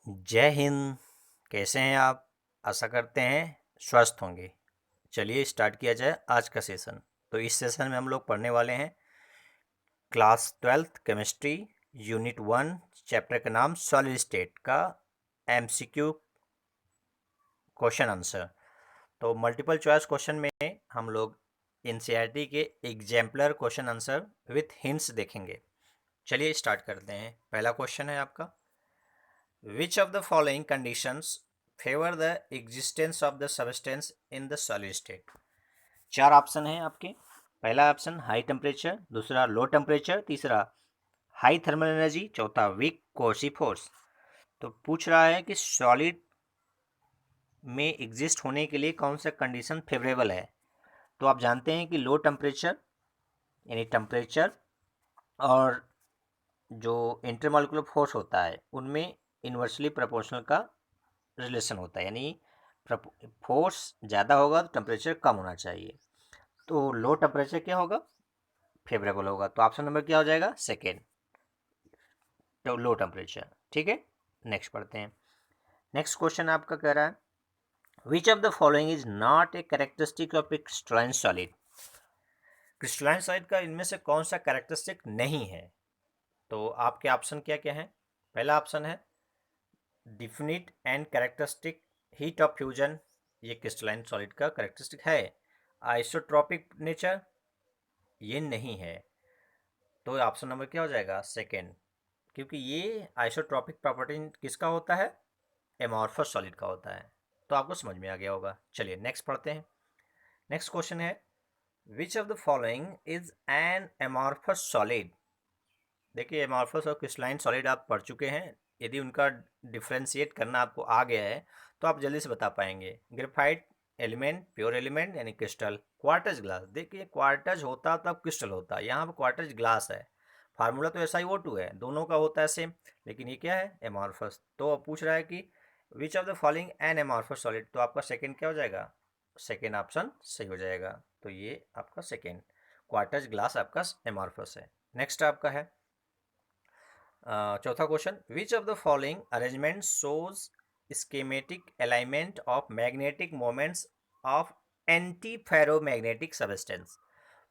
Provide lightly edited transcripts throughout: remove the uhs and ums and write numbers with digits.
जय हिंद। कैसे हैं आप? आशा करते हैं स्वस्थ होंगे। चलिए स्टार्ट किया जाए आज का सेशन। तो इस सेशन में हम लोग पढ़ने वाले हैं class 12th chemistry unit 1 chapter का नाम सॉलिड स्टेट का एमसीक्यू क्वेश्चन आंसर। तो मल्टीपल चॉइस क्वेश्चन में हम लोग एनसीईआरटी के exemplar question answer with hints देखेंगे। चलिए स्टार्ट करते हैं। पहला क्वेश्चन है आपका, Which of the following conditions favor the existence of the substance in the solid state? चार ऑप्शन हैं आपके। पहला ऑप्शन हाई टेम्परेचर, दूसरा लो टेम्परेचर, तीसरा हाई थर्मल एनर्जी, चौथा वीक कोर्सी फोर्स। तो पूछ रहा है कि सॉलिड में एग्जिस्ट होने के लिए कौन सा कंडीशन फेवरेबल है। तो आप जानते हैं कि लो टेम्परेचर यानी टेम्परेचर और जो इंटरमोलिकुलर फोर्स होता है उनमें इन्वर्सली प्रोपोर्शनल का रिलेशन होता है, यानी फोर्स ज़्यादा होगा तो टेम्परेचर कम होना चाहिए। तो लो टेम्परेचर क्या होगा? फेवरेबल होगा। तो ऑप्शन नंबर क्या हो जाएगा? सेकेंड, तो लो टेम्परेचर। ठीक है, नेक्स्ट पढ़ते हैं। नेक्स्ट क्वेश्चन आपका कह रहा है, which of the following is not a characteristic of A crystalline solid. Crystalline solid का इनमें से कौन सा कैरेक्टरिस्टिक नहीं है? तो आपके ऑप्शन क्या क्या हैं? पहला ऑप्शन है definite and characteristic heat of fusion, ये क्रिस्टलाइन सॉलिड का कैरेक्टरिस्टिक है। आइसोट्रॉपिक नेचर, ये नहीं है। तो ऑप्शन नंबर क्या हो जाएगा? सेकेंड, क्योंकि ये आइसोट्रॉपिक प्रॉपर्टी किसका होता है? एमॉर्फस सॉलिड का होता है। तो आपको समझ में आ गया होगा। चलिए नेक्स्ट पढ़ते हैं। नेक्स्ट क्वेश्चन है, which of the following is an amorphous solid. देखिए एमॉर्फस और क्रिस्टलाइन सॉलिड आप पढ़ चुके हैं। यदि उनका डिफ्रेंशिएट करना आपको आ गया है तो आप जल्दी से बता पाएंगे। ग्रेफाइट एलिमेंट, प्योर एलिमेंट यानी क्रिस्टल, क्वार्टज ग्लास। देखिए क्वार्टज होता तब क्रिस्टल होता, यहाँ पर क्वार्टज ग्लास है। फार्मूला तो SiO2 है, दोनों का होता है सेम, लेकिन ये क्या है? एमॉर्फस। तो अब पूछ रहा है कि which of the following an amorphous solid. तो आपका सेकेंड क्या हो जाएगा? सेकेंड ऑप्शन सही हो जाएगा। तो ये आपका सेकेंड क्वार्टज ग्लास आपका एमॉर्फस है। नेक्स्ट आपका है चौथा question, which of the following arrangement shows schematic alignment of magnetic moments of anti ferromagnetic substance.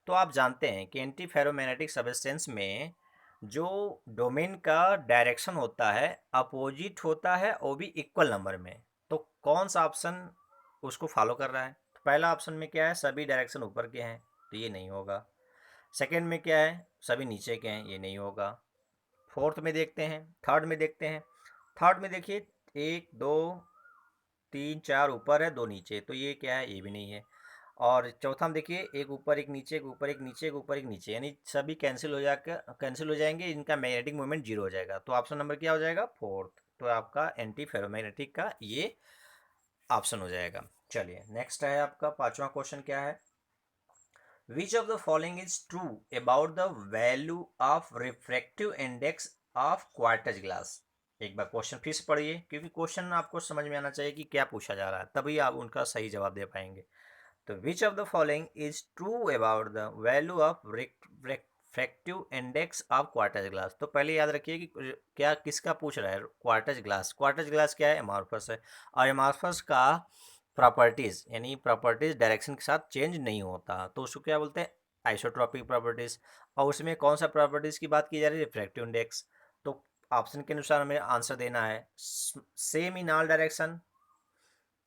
तो आप जानते हैं कि एंटी फेरोमैग्नेटिक सबस्टेंस में जो डोमेन का डायरेक्शन होता है अपोजिट होता है, वो भी इक्वल नंबर में। तो कौन सा ऑप्शन उसको फॉलो कर रहा है? तो पहला ऑप्शन में क्या है? सभी डायरेक्शन ऊपर के हैं, तो ये नहीं होगा। सेकेंड में क्या है? सभी नीचे के हैं, ये नहीं होगा। फोर्थ में देखते हैं, थर्ड में देखते हैं। थर्ड में देखिए, एक दो तीन चार ऊपर है, दो नीचे, तो ये क्या है? ये भी नहीं है। और चौथा में देखिए, एक ऊपर एक नीचे, एक ऊपर एक नीचे, एक ऊपर एक नीचे, यानी सभी कैंसिल हो जाएंगे, इनका मैग्नेटिक मोमेंट जीरो हो जाएगा। तो ऑप्शन नंबर क्या हो जाएगा? फोर्थ। तो आपका एंटी फेरोमैग्नेटिक का ये ऑप्शन हो जाएगा। चलिए नेक्स्ट है आपका पांचवा क्वेश्चन क्या है, which of the following is true about the value of refractive index of quartz glass. एक बार क्वेश्चन फिर से पढ़िए, क्योंकि क्वेश्चन आपको समझ में आना चाहिए कि क्या पूछा जा रहा है, तभी आप उनका सही जवाब दे पाएंगे। तो विच of the following is true about the value of refractive index of quartz glass. तो पहले याद रखिए कि क्या किसका पूछ रहा है? Quartz glass. क्वार्टज ग्लास क्या है? एमॉर्फस है। और एमॉर्फस का प्रॉपर्टीज़ यानी प्रॉपर्टीज़ डायरेक्शन के साथ चेंज नहीं होता, तो उसको क्या बोलते हैं? Isotropic properties. और उसमें कौन सा प्रॉपर्टीज़ की बात की जा रही है? Refractive index. तो ऑप्शन के अनुसार हमें आंसर देना है सेम इन ऑल डायरेक्शन,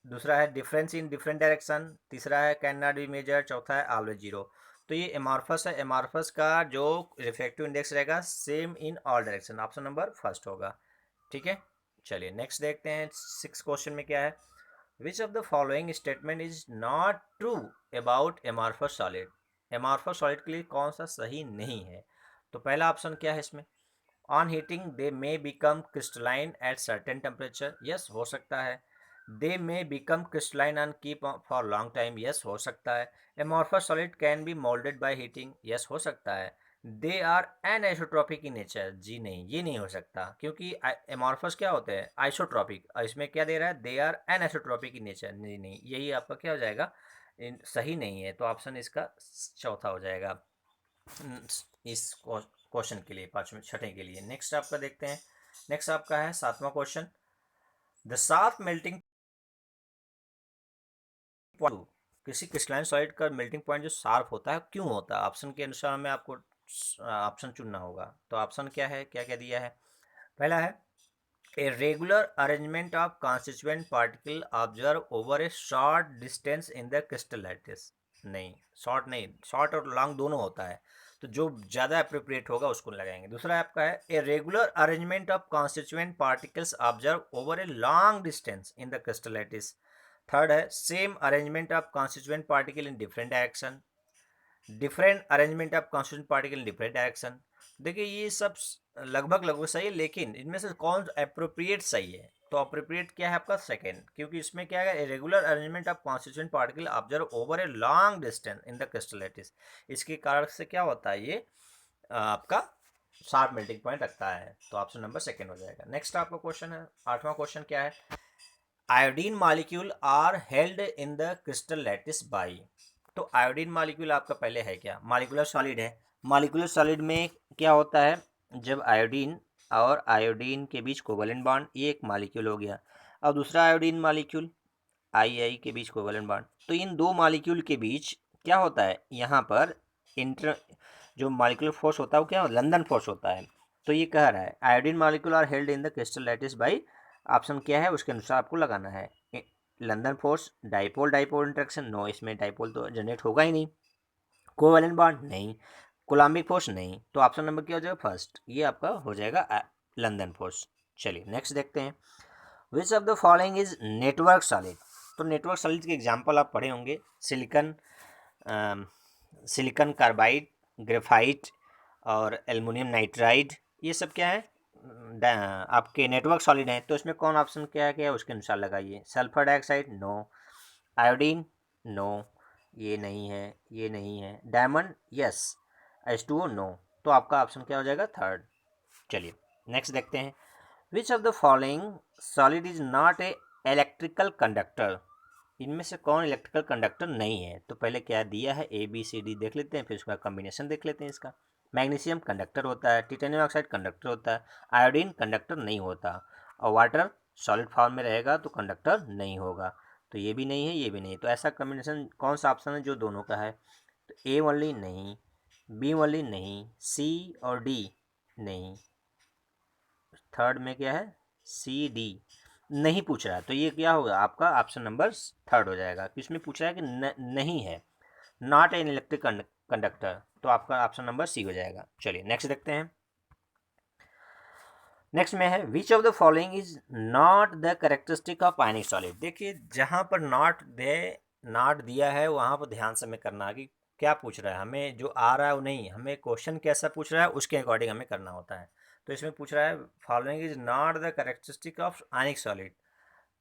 दूसरा है डिफरेंस इन डिफरेंट डायरेक्शन, तीसरा है कैन नॉट बी मेजर, चौथा है ऑलवेज जीरो। तो ये एमॉर्फस है, एमॉर्फस का जो रिफ्रैक्टिव इंडेक्स रहेगा same in all direction, option number first होगा। ठीक है, चलिए नेक्स्ट देखते हैं। सिक्स क्वेश्चन में क्या है, which of the following statement is not true about amorphous solid. Amorphous solid के लिए कौन सा सही नहीं है? तो पहला ऑप्शन क्या है इसमें? On heating they may become crystalline at certain temperature, yes हो सकता है। They may become crystalline and keep for long time, yes हो सकता है। Amorphous solid can be moulded by heating, yes हो सकता है। दे आर एनआइसोट्रॉपिक इन नेचर, जी नहीं, ये नहीं हो सकता, क्योंकि एमॉर्फस क्या होते हैं? आइसोट्रॉपिक। इसमें क्या दे रहा है? दे आर एनआइसोट्रॉपिक इन नेचर, नहीं नहीं, यही आपका क्या हो जाएगा? सही नहीं है। तो ऑप्शन इसका चौथा हो जाएगा इस क्वेश्चन के लिए, पाँचवें छठे के लिए। नेक्स्ट आपका देखते हैं। नेक्स्ट आपका है सातवां question, the sharp melting point, किसी क्रिस्टलाइन सॉलिड का मेल्टिंग पॉइंट जो शार्प होता है क्यों होता है, ऑप्शन के अनुसार हमें आपको ऑप्शन चुनना होगा। तो ऑप्शन क्या है, क्या क्या दिया है। पहला है a regular arrangement of constituent particle observe over A short distance in the crystal lattice. नहीं, शॉर्ट नहीं, शॉर्ट और लॉन्ग दोनों होता है, तो जो ज़्यादा अप्रोप्रिएट होगा उसको लगाएंगे। दूसरा आपका है a regular arrangement of constituent particles observe over a long distance in the crystal lattice. Third है same arrangement of constituent particle in different direction, different arrangement of constituent particle in different direction. देखिए ये सब लगभग लगभग सही है, लेकिन इनमें से कौन अप्रोप्रिएट सही है, तो अप्रोप्रिएट क्या है आपका सेकंड, क्योंकि इसमें क्या है regular arrangement of constituent particle observe over a long distance in the crystal lattice. इसके कारण से क्या होता है, ये आपका शार्प मेल्टिंग पॉइंट रखता है, तो ऑप्शन नंबर सेकंड हो जाएगा। नेक्स्ट आपका क्वेश्चन है, आठवां क्वेश्चन क्या है, iodine molecule are held in the crystal lattice by. तो आयोडीन मॉलिक्यूल आपका पहले है क्या, मॉलिक्यूलर सॉलिड है। मॉलिक्यूलर सॉलिड में क्या होता है, जब आयोडीन और आयोडीन के बीच कोवलेंट बॉन्ड, ये एक मॉलिक्यूल हो गया, और दूसरा आयोडीन मॉलिक्यूल आई के बीच कोवलेंट बॉन्ड, तो इन दो मॉलिक्यूल के बीच क्या होता है, यहाँ पर इंटर जो मॉलिक्यूलर फोर्स होता है वो क्या है, लंदन फोर्स होता है। तो ये कह रहा है iodine molecule are held in the crystal lattice by, option क्या है उसके अनुसार आपको लगाना है। London force, dipole dipole interaction, no, इसमें डाइपोल तो जनरेट होगा ही नहीं। कोवैलेंट बॉन्ड नहीं, कोलम्बिक फोर्स नहीं, तो ऑप्शन नंबर क्या हो जाएगा, फर्स्ट, ये आपका हो जाएगा लंदन फोर्स। चलिए नेक्स्ट देखते हैं, विच of the following is network solid. तो नेटवर्क सॉलिड के एग्जांपल आप पढ़े होंगे, सिलिकन, सिलिकन कार्बाइड, ग्रेफाइट और एल्युमिनियम नाइट्राइड, ये सब क्या है आपके नेटवर्क सॉलिड हैं। तो इसमें कौन ऑप्शन क्या है, क्या है उसके अनुसार लगाइए। Sulphur dioxide no, iodine no, ये नहीं है, ये नहीं है, डायमंड यस, H2O नो, तो आपका ऑप्शन क्या हो जाएगा, थर्ड। चलिए नेक्स्ट देखते हैं, विच of the following solid is not a electrical conductor. इनमें से कौन इलेक्ट्रिकल कंडक्टर नहीं है, तो पहले क्या दिया है, ABCD देख लेते हैं, फिर उसका कॉम्बिनेशन देख लेते हैं इसका। मैग्नीशियम कंडक्टर होता है, टिटेनियम ऑक्साइड कंडक्टर होता है, आयोडीन कंडक्टर नहीं होता, और वाटर सॉलिड फॉर्म में रहेगा तो कंडक्टर नहीं होगा, तो ये भी नहीं है, ये भी नहीं, तो ऐसा कॉम्बिनेशन कौन सा ऑप्शन है जो दोनों का है, तो A ओनली नहीं, B ओनली नहीं, C और D नहीं, थर्ड में क्या है, CD नहीं पूछ रहा है, तो ये क्या होगा आपका ऑप्शन नंबर थर्ड हो जाएगा, कि इसमें पूछ रहा है कि नहीं है, नॉट एन इलेक्ट्रिक कंडक्टर, तो आपका ऑप्शन नंबर सी हो जाएगा। चलिए नेक्स्ट देखते हैं, नेक्स्ट में है which of the following is not the characteristic of ionic solid. देखिए जहाँ पर नॉट दिया है वहाँ पर ध्यान से हमें करना है कि क्या पूछ रहा है, हमें जो आ रहा है वो नहीं, हमें क्वेश्चन कैसा पूछ रहा है उसके अकॉर्डिंग हमें करना होता है। तो इसमें पूछ रहा है following is not the characteristic of ionic solid,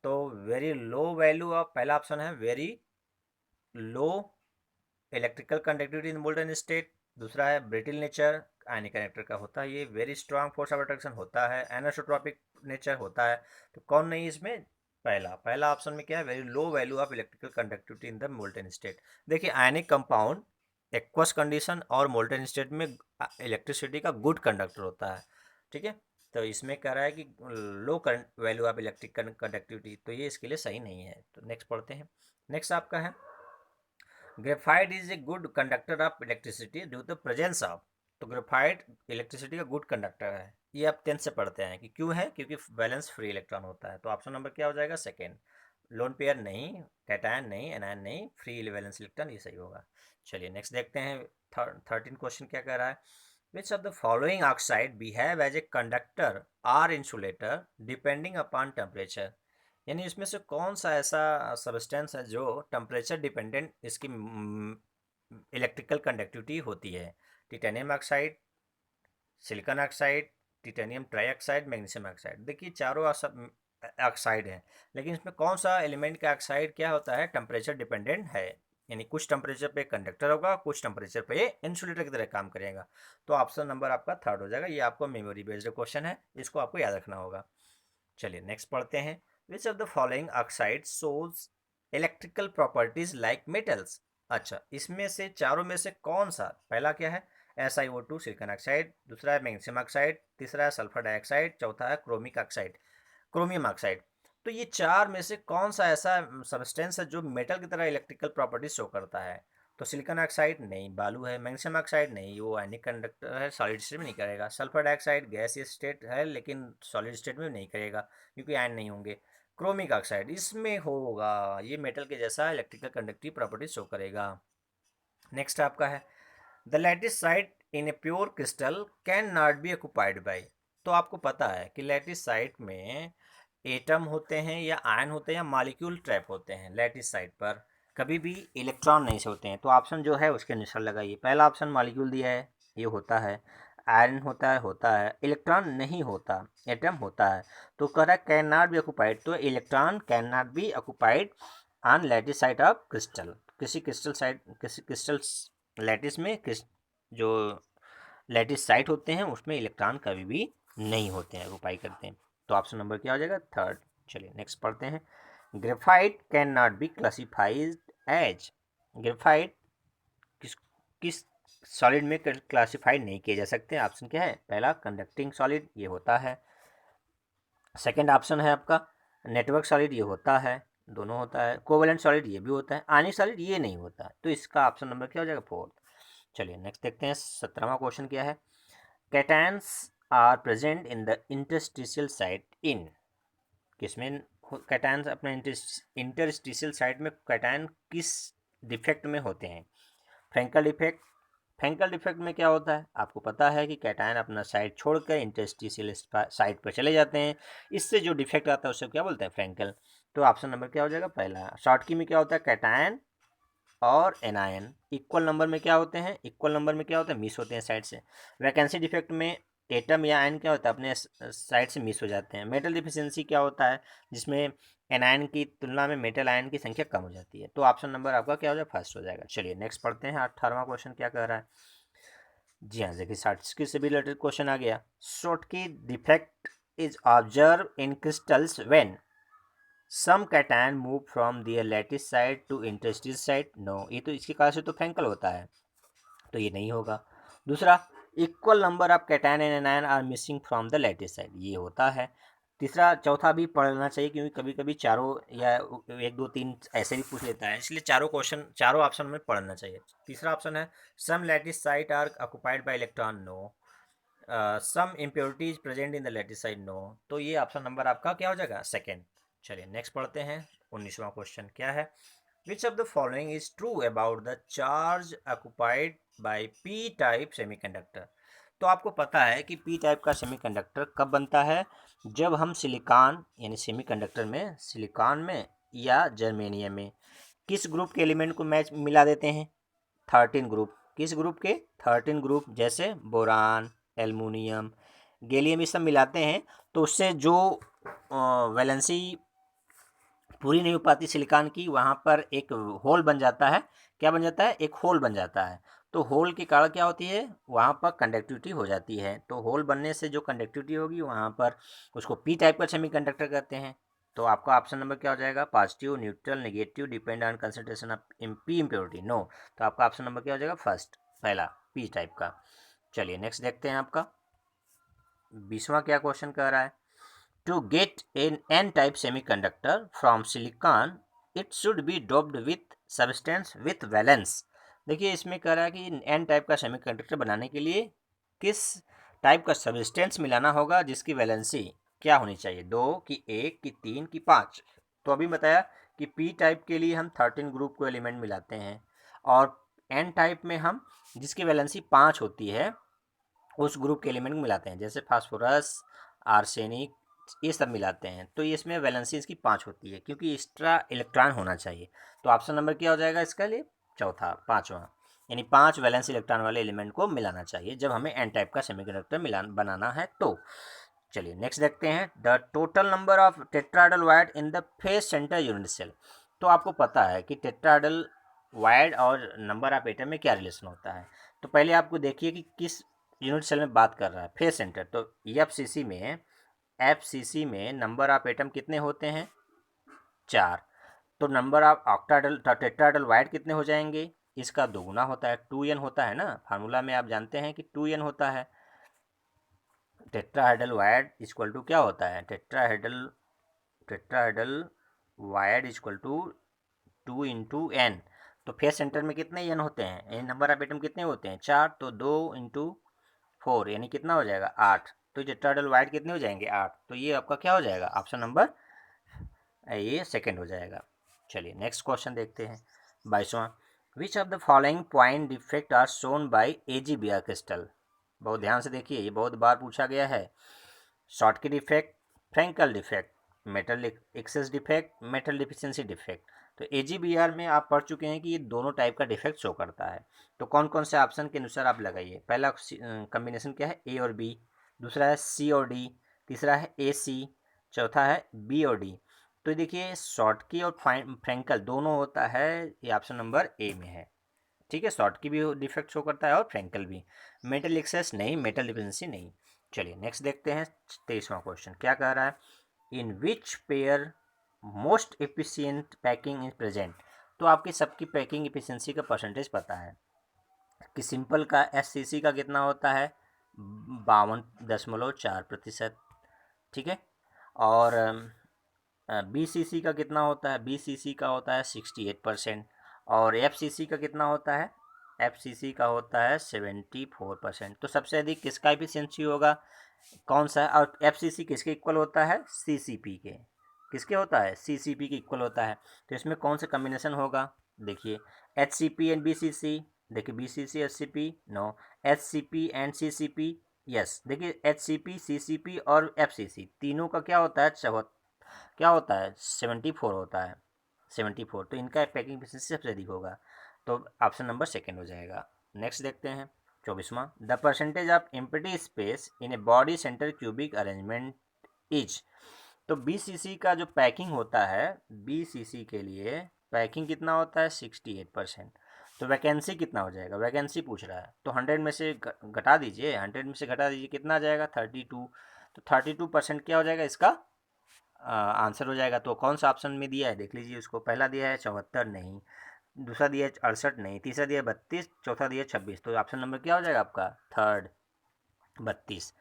तो वेरी लो वैल्यू ऑफ, पहला ऑप्शन है वेरी लो इलेक्ट्रिकल कंडक्टिविटी इन मोल्टन स्टेट, दूसरा है ब्रिटिल नेचर, आयनिक कनेक्टर का होता है ये, very strong force of attraction होता है, एनोसोट्रॉपिक नेचर होता है, तो कौन नहीं इसमें, पहला ऑप्शन में क्या है, very low value of electrical conductivity in the molten state. देखिए आयनिक कंपाउंड एक्वस कंडीशन और मोल्टन स्टेट में इलेक्ट्रिसिटी का गुड कंडक्टर होता है, ठीक है। तो इसमें कह रहा है कि low current value of electric conductivity, तो ये इसके लिए सही नहीं है। तो नेक्स्ट पढ़ते हैं, नेक्स्ट आपका है graphite is a good conductor of electricity due to presence of, तो ग्रेफाइट इलेक्ट्रिसिटी का गुड कंडक्टर है, ये आप 10th से पढ़ते हैं कि क्यों है, क्योंकि बैलेंस फ्री इलेक्ट्रॉन होता है, तो ऑप्शन नंबर क्या हो जाएगा, सेकेंड। लोन पेयर नहीं, कैटायन नहीं, एनायन नहीं, फ्री वैलेंस इलेक्ट्रॉन, ये सही होगा। चलिए नेक्स्ट देखते हैं, 13 क्वेश्चन क्या कह रहा है, which of the following oxide behave as a conductor or insulator depending upon temperature. यानी इसमें से कौन सा ऐसा सब्सटेंस है जो टेम्परेचर डिपेंडेंट इसकी इलेक्ट्रिकल कंडक्टिविटी होती है। Titanium oxide, silicon oxide, titanium trioxide, magnesium oxide. देखिए चारों ऑक्साइड हैं, लेकिन इसमें कौन सा एलिमेंट का ऑक्साइड क्या होता है, टेम्परेचर डिपेंडेंट है, यानी कुछ टेम्परेचर पे कंडक्टर होगा, कुछ टेम्परेचर पे इंसुलेटर की तरह काम करेगा, तो ऑप्शन नंबर आपका थर्ड हो जाएगा। ये आपको मेमोरी बेस्ड क्वेश्चन है, इसको आपको याद रखना होगा। चलिए नेक्स्ट पढ़ते हैं, विच of the following oxide shows electrical properties like metals. अच्छा इसमें से चारों में से कौन सा, पहला क्या है SiO2 सिलिकॉन ऑक्साइड, दूसरा है मैग्नीशियम ऑक्साइड, तीसरा है सल्फर डाइऑक्साइड, चौथा है क्रोमिक ऑक्साइड, क्रोमियम ऑक्साइड। तो ये चार में से कौन सा ऐसा सब्सटेंस है जो मेटल की तरह इलेक्ट्रिकल प्रॉपर्टी शो करता है? तो सिलिकॉन ऑक्साइड नहीं, बालू है। मैग्नीशियम ऑक्साइड नहीं, वो आयनिक कंडक्टर है, सॉलिड स्टेट में नहीं करेगा। सल्फर डाइऑक्साइड गैसीय स्टेट है लेकिन सॉलिड स्टेट में नहीं करेगा क्योंकि आयन नहीं होंगे। क्रोमिक ऑक्साइड इसमें होगा, ये मेटल के जैसा इलेक्ट्रिकल कंडक्टिव प्रॉपर्टी शो करेगा। नेक्स्ट आपका है the lattice site in a pure crystal can not B occupied by. तो आपको पता है कि लैटिस साइट में एटम होते हैं या आयन होते हैं या मॉलिक्यूल ट्रैप होते हैं। लैटिस साइट पर कभी भी इलेक्ट्रॉन नहीं से होते हैं। तो ऑप्शन जो है उसके अनुसार लगाइए। पहला ऑप्शन मॉलिक्यूल दिया है, ये होता है। आयरन होता है इलेक्ट्रॉन नहीं होता, एटम होता है। तो कह रहा है कैन नॉट बी ऑक्युपाइड, तो electron can not B occupied on lattice site of crystal. किसी क्रिस्टल लैटिस में जो लैटिस साइट होते हैं उसमें इलेक्ट्रॉन कभी भी नहीं होते हैं, ऑक्युपाई करते हैं। तो ऑप्शन नंबर क्या हो जाएगा? थर्ड। चलिए नेक्स्ट पढ़ते हैं। Graphite can not be classified as. Graphite किस किस सॉलिड में क्लासिफाइड नहीं किए जा सकते? ऑप्शन क्या है? पहला कंडक्टिंग सॉलिड, ये होता है। सेकेंड ऑप्शन है आपका नेटवर्क सॉलिड, ये होता है, दोनों होता है। कोवेलेंट सॉलिड ये भी होता है। आयनिक सॉलिड ये नहीं होता। तो इसका ऑप्शन नंबर क्या हो जाएगा? फोर्थ। चलिए नेक्स्ट देखते हैं। 17वां क्वेश्चन क्या है? Cations are present in the interstitial site in. किसमें कैटायंस अपने इंटरस्टिशियल साइट में कैटायन किस डिफेक्ट में होते हैं? Frenkel defect. फ्रैंकल डिफेक्ट में क्या होता है? आपको पता है कि कैटायन अपना साइट छोड़कर इंटरस्टिशियल साइट पर चले जाते हैं। इससे जो डिफेक्ट आता है उसे क्या बोलते हैं? फ्रैंकल। तो ऑप्शन नंबर क्या हो जाएगा? पहला। शॉर्ट की में क्या होता है? कैटायन और एनायन इक्वल नंबर में क्या होते हैं? इक्वल नंबर में क्या होता है? मिस होते हैं साइड से। वैकेंसी डिफेक्ट में एटम या आयन क्या होता है? अपने साइड से मिस हो जाते हैं। मेटल डिफिशियंसी क्या होता है? जिसमें एनायन की तुलना में मेटल आयन की संख्या कम हो जाती है। तो ऑप्शन नंबर आपका क्या हो जाएगा? फर्स्ट हो जाएगा। चलिए नेक्स्ट पढ़ते हैं। 18वां क्वेश्चन क्या कह रहा है? जी हाँ, देखिए शॉर्टकी से भी रिलेटेड क्वेश्चन आ गया। Schottky defect is observe in crystals when some cation move from their lattice side to interstitial side. No, ये तो इसके कारण से तो फ्रैंकल होता है, तो ये नहीं होगा। दूसरा, equal number of cation and anion are missing from the lattice side, ये होता है। तीसरा, चौथा भी पढ़ना चाहिए क्योंकि कभी कभी चारों या एक दो तीन ऐसे भी पूछ लेता है, इसलिए चारों क्वेश्चन चारों ऑप्शन में पढ़ना चाहिए। तीसरा ऑप्शन है some lattice site are occupied by electron. No. Some impurities present in the lattice side. No. तो ये ऑप्शन नंबर आपका क्या हो जाएगा? सेकेंड। चलिए नेक्स्ट पढ़ते हैं। 19वां क्वेश्चन क्या है? Which of the following is true about the charge occupied by p type semiconductor? तो आपको पता है कि p टाइप का सेमीकंडक्टर कब बनता है? जब हम सिलिकॉन यानी सेमीकंडक्टर में सिलिकॉन में या जर्मेनियम में किस ग्रुप के एलिमेंट को मैच मिला देते हैं? 13 ग्रुप। किस ग्रुप के? 13 ग्रुप, जैसे बोरान, एल्युमिनियम, गैलियम, ये सब मिलाते हैं तो उससे जो वैलेंसी पूरी नहीं हो पाती सिलिकॉन की, वहाँ पर एक होल बन जाता है। क्या बन जाता है? एक होल बन जाता है। तो होल के कारण क्या होती है? वहाँ पर कंडक्टिविटी हो जाती है। तो होल बनने से जो कंडक्टिविटी होगी वहाँ पर उसको पी टाइप का सेमीकंडक्टर कहते हैं। तो आपका ऑप्शन नंबर क्या हो जाएगा? Positive, neutral, negative, depend on concentration of P impurity. No. तो आपका ऑप्शन नंबर क्या हो जाएगा? फर्स्ट, पहला, पी टाइप का। चलिए नेक्स्ट देखते हैं। आपका 20वां क्या क्वेश्चन कह रहा है? To get an n-type semiconductor from silicon, it should be doped with substance with valence। देखिए इसमें कह रहा है कि n टाइप का सेमीकंडक्टर बनाने के लिए किस टाइप का सब्सटेंस मिलाना होगा जिसकी वैलेंसी क्या होनी चाहिए? 2 की, 1 की, 3 की, 5। तो अभी बताया कि p टाइप के लिए हम 13 ग्रुप को एलिमेंट मिलाते हैं और n टाइप में हम जिसकी वैलेंसी 5 होती है उस ग्रुप के एलिमेंट को मिलाते हैं, जैसे फास्फोरस, आर्सेनिक, ये सब मिलाते हैं। तो ये इसमें वैलेंसी इसकी 5 होती है क्योंकि एक्स्ट्रा इलेक्ट्रॉन होना चाहिए। तो ऑप्शन नंबर क्या हो जाएगा इसका लिए? चौथा, पाँचवा। यानी 5 वैलेंस इलेक्ट्रॉन वाले एलिमेंट को मिलाना चाहिए जब हमें एन टाइप का सेमीकंडक्टर बनाना है। तो चलिए नेक्स्ट देखते हैं। The total number of tetrahedral void in the face centre unit cell. तो आपको पता है कि टेट्राहेड्रल वायर और नंबर ऑफ एटम में क्या रिलेशन होता है। तो पहले आपको देखिए कि किस यूनिट सेल में बात कर रहा है। फेस सेंटर, तो एफसीसी में नंबर ऑफ एटम कितने होते हैं? 4। तो number of octahedral tetrahedral wire कितने हो जाएंगे? इसका दोगुना होता है, 2n होता है ना। फार्मूला में आप जानते हैं कि 2n होता है। टेट्राहेड्रल वायर इक्वल टू क्या होता है? टेट्राहेड्रल टेट्राहेड्रल वायर्ड इक्वल टू 2 इंटू एन। तो फेस सेंटर में कितने एन होते हैं, एन नंबर ऑफ एटम कितने होते हैं 4, तो 2 इंटू 4 यानी कितना हो जाएगा 8। तो टेट्राहेड्रल वायर्ड कितने हो जाएंगे 8। तो ये आपका क्या हो जाएगा ऑप्शन नंबर ये सेकंड हो जाएगा। चलिए नेक्स्ट क्वेश्चन देखते हैं 22वां। Which of the following point defect are shown by AgBr crystal. बहुत ध्यान से देखिए, ये बहुत बार पूछा गया है। Schottky defect, Frenkel defect, metal excess defect, metal deficiency defect. तो AgBr में आप पढ़ चुके हैं कि ये दोनों टाइप का डिफेक्ट शो करता है। तो कौन कौन से ऑप्शन के अनुसार आप लगाइए। पहला कॉम्बिनेशन क्या है A और B, दूसरा है C और D, तीसरा है AC, चौथा है B और D। तो देखिए शॉर्टकी और फ्रैंकल दोनों होता है, ये ऑप्शन नंबर A में है। ठीक है, शॉर्टकी भी डिफेक्ट शो करता है और फ्रैंकल भी। मेटल एक्सेस नहीं, मेटल डिफिशियंसी नहीं। चलिए नेक्स्ट देखते हैं 23वां क्वेश्चन क्या कह रहा है। In which pair most efficient packing is present. तो आपकी सबकी पैकिंग एफिशिएंसी का परसेंटेज पता है कि सिंपल का SCC का कितना होता है 52.4%। ठीक है, और BCC का कितना होता है, BCC का होता है 68%। और FCC का कितना होता है, FCC का होता है 74%। तो सबसे अधिक किसका एफिशिएंसी होगा, कौन सा, और FCC किसके इक्वल होता है CCP के। किसके होता है CCP के इक्वल होता है। तो इसमें कौन सा कॉम्बिनेशन होगा, देखिए HCP एंड BCC। देखिए BCC HCP no, HCP and CCP yes. देखिए HCP CCP और FCC तीनों का क्या होता है क्या होता है 74 होता है 74। तो इनका पैकिंग एफिशिएंसी सबसे अधिक होगा, तो ऑप्शन नंबर सेकंड हो जाएगा। नेक्स्ट देखते हैं 24वां। The percentage of empty space in a body centre cubic arrangement is. तो BCC का जो पैकिंग होता है, BCC के लिए पैकिंग कितना होता है 68%। तो वैकेंसी कितना हो जाएगा, वैकेंसी पूछ रहा है, तो 100 में से घटा दीजिए, 100 में से घटा दीजिए कितना आ जाएगा 32। तो 32% क्या हो जाएगा इसका आंसर हो जाएगा। तो कौन सा ऑप्शन में दिया है देख लीजिए उसको। पहला दिया है 74 नहीं, दूसरा दिया है 68 नहीं, तीसरा दिया है 32, चौथा दिया है 26। तो ऑप्शन नंबर क्या हो जाएगा आपका थर्ड 32।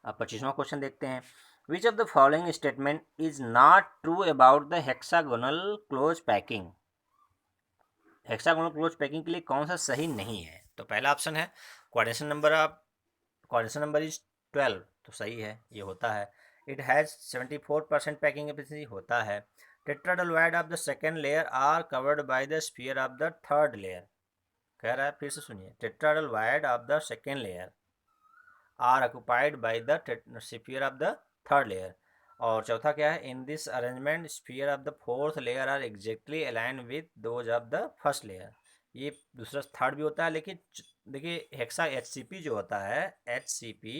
अब 25वां क्वेश्चन देखते हैं। विच of the following statement is not true about the hexagonal close packing. Hexagonal close packing के लिए कौन सा सही नहीं है। तो पहला ऑप्शन है कोऑर्डिनेशन नंबर इज 12। तो सही है, ये होता है। इट हैज़ 74% पैकिंग एफिशिएंसी होता है। टेट्राहेड्रल वायर्ड of the second layer are covered by the sphere of the third layer. कह रहा है, फिर से सुनिए, टेट्राहेड्रल वायर्ड of the second layer are occupied by the sphere of the third layer. और चौथा क्या है, in this arrangement sphere of the fourth layer are exactly align with those of the first layer. ये दूसरा third भी होता है, लेकिन देखिए हेक्सा HCP जो होता है HCP,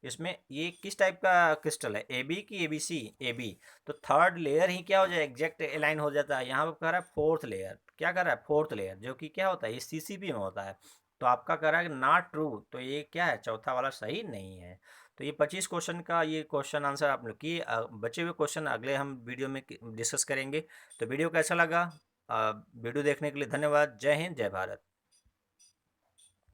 इसमें ये किस टाइप का क्रिस्टल है AB की ABC AB। तो थर्ड लेयर ही क्या हो जाए एग्जैक्ट अलाइन हो जाता है। यहाँ पर कह रहा है फोर्थ लेयर, क्या कर रहा है फोर्थ लेयर, जो कि क्या होता है ये CCP में होता है। तो आपका कह रहा है नॉट ट्रू, तो ये क्या है चौथा वाला सही नहीं है। तो ये 25 क्वेश्चन का ये क्वेश्चन आंसर आप लोग किए। बचे हुए क्वेश्चन अगले हम वीडियो में डिस्कस करेंगे। तो वीडियो कैसा लगा, वीडियो देखने के लिए धन्यवाद। जय हिंद, जय भारत।